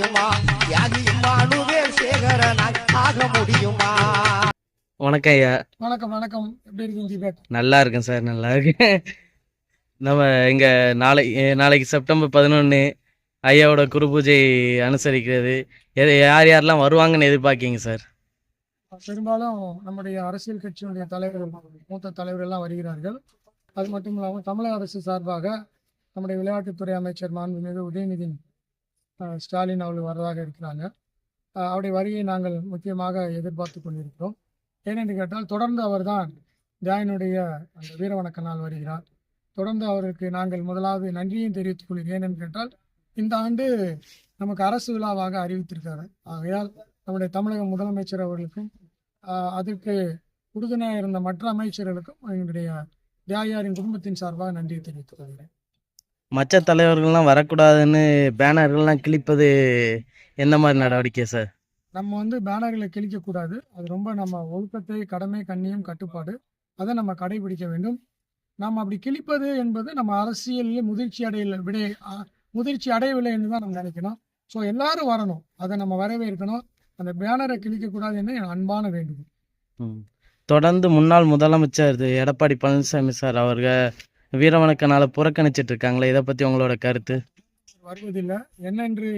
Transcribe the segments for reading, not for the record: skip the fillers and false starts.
முடியுமா? தியாகி இம்மானுவேல் சேகரனாய் ஆக முடியுமா? வணக்கம் ஐயா. வணக்கம் வணக்கம். எப்படி இருக்கீங்க தீபக்? நல்லா இருக்கேன் சார், நல்லா இருக்கேன். நம்ம இங்க நாளைக்கு செப்டம்பர் 11 ஐயாவோட குரு பூஜை அனுசரிக்கிறது. யார் யாரெல்லாம் வருவாங்கன்னு எதிர்பார்க்கீங்க சார்? பெரும்பாலும் நம்முடைய அரசியல் கட்சியினுடைய தலைவர்கள், மூத்த தலைவர்கள் எல்லாம் வருகிறார்கள். அது மட்டும் இல்லாமல் தமிழக அரசு சார்பாக நம்முடைய விளையாட்டுத்துறை அமைச்சர் மாண்புமிகு உதயநிதி ஸ்டாலின் அவர்கள் வர்றதாக இருக்கிறாங்க. அவருடைய வருகையை நாங்கள் முக்கியமாக எதிர்பார்த்து கொண்டிருக்கிறோம். ஏனென்று கேட்டால் தொடர்ந்து அவர்தான் தியாயனுடைய அந்த வீரவணக்க நாள் வருகிறார். தொடர்ந்து அவருக்கு நாங்கள் முதலாவது நன்றியும் தெரிவித்துக் கொள்கிறேன். ஏனென்று கேட்டால் இந்த ஆண்டு நமக்கு அரசு விழாவாக அறிவித்திருக்காரு. ஆகையால் நம்முடைய தமிழக முதலமைச்சர் அவர்களுக்கும் அதற்கு உறுதுணையாக இருந்த மற்ற அமைச்சர்களுக்கும் எங்களுடைய தியாயாரின் குடும்பத்தின் சார்பாக நன்றியை தெரிவித்துக் கொள்கிறேன். மற்ற தலைவர்கள்லாம் வரக்கூடாதுன்னு பேனர்கள்லாம் கிழிப்பது எந்த மாதிரி நடவடிக்கை சார்? நம்ம பேனர்களை கிழிக்கக்கூடாது. அது ரொம்ப நம்ம ஒழுக்கத்தை, கடமை, கண்ணியம், கட்டுப்பாடு அதை நம்ம கடைபிடிக்க வேண்டும். நாம் அப்படி கிழிப்பது என்பது நம்ம அரசியலில் முதிர்ச்சி அடையவில்லை என்று தான் நம்ம நினைக்கணும். ஸோ எல்லாரும் வரணும், அதை நம்ம வரவேற்கணும். அந்த பேனரை கிழிக்கக்கூடாது என்று என் அன்பான வேண்டுகோள். தொடர்ந்து முன்னாள் முதலமைச்சர் எடப்பாடி பழனிசாமி சார் அவர்கள் வீரவணக்க நாளை புறக்கணிச்சிட்டு இருக்காங்களே, இதை பற்றி உங்களோட கருத்து? வருவதில்லை. என்னென்று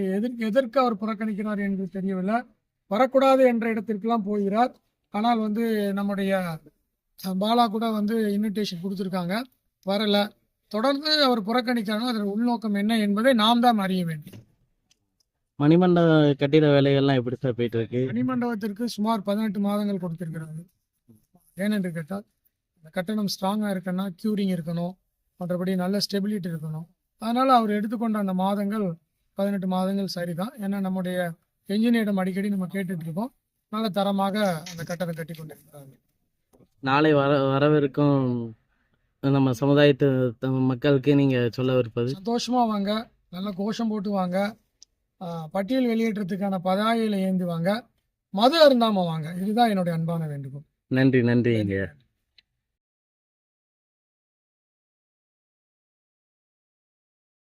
எதற்கு அவர் புறக்கணிக்கிறார் என்று தெரியவில்லை. வரக்கூடாது என்ற இடத்திற்கெல்லாம் போகிறார். ஆனால் நம்முடைய பாலா கூட இன்விடேஷன் கொடுத்துருக்காங்க, வரல. தொடர்ந்து அவர் புறக்கணிக்கிறாங்க. அதன் உள்நோக்கம் என்ன என்பதை நாம் தான் அறிய வேண்டும். மணிமண்டப கட்டிட வேலைகள்லாம் எப்படி சார் போயிட்டு இருக்கு? மணிமண்டபத்திற்கு சுமார் 18 மாதங்கள் கொடுத்திருக்கிறாங்க. ஏனென்று கேட்டால் இந்த கட்டணம் ஸ்ட்ராங்காக இருக்குன்னா க்யூரிங் இருக்கணும், மற்றபடி நல்ல ஸ்டெபிலிட்டி இருக்கணும். அதனால் அவர் எடுத்துக்கொண்ட அந்த மாதங்கள் 18 மாதங்கள் சரிதான். ஏன்னா நம்முடைய என்ஜினியரிடம் அடிக்கடி நம்ம கேட்டுட்டு இருக்கோம். நல்ல தரமாக அந்த கட்டணம் கட்டி கொண்டிருக்கிறாங்க. நாளை வரவிருக்கும் நம்ம சமுதாயத்து மக்களுக்கு நீங்கள் சொல்ல விருப்பது? சந்தோஷமாக வாங்க, நல்ல கோஷம் போட்டு வாங்க, பட்டியல் வெளியேற்றத்துக்கான பதாகையில் ஏந்தி வாங்க, மது அருந்தாமல் வாங்க. இதுதான் என்னுடைய அன்பான வேண்டுகோள். நன்றி.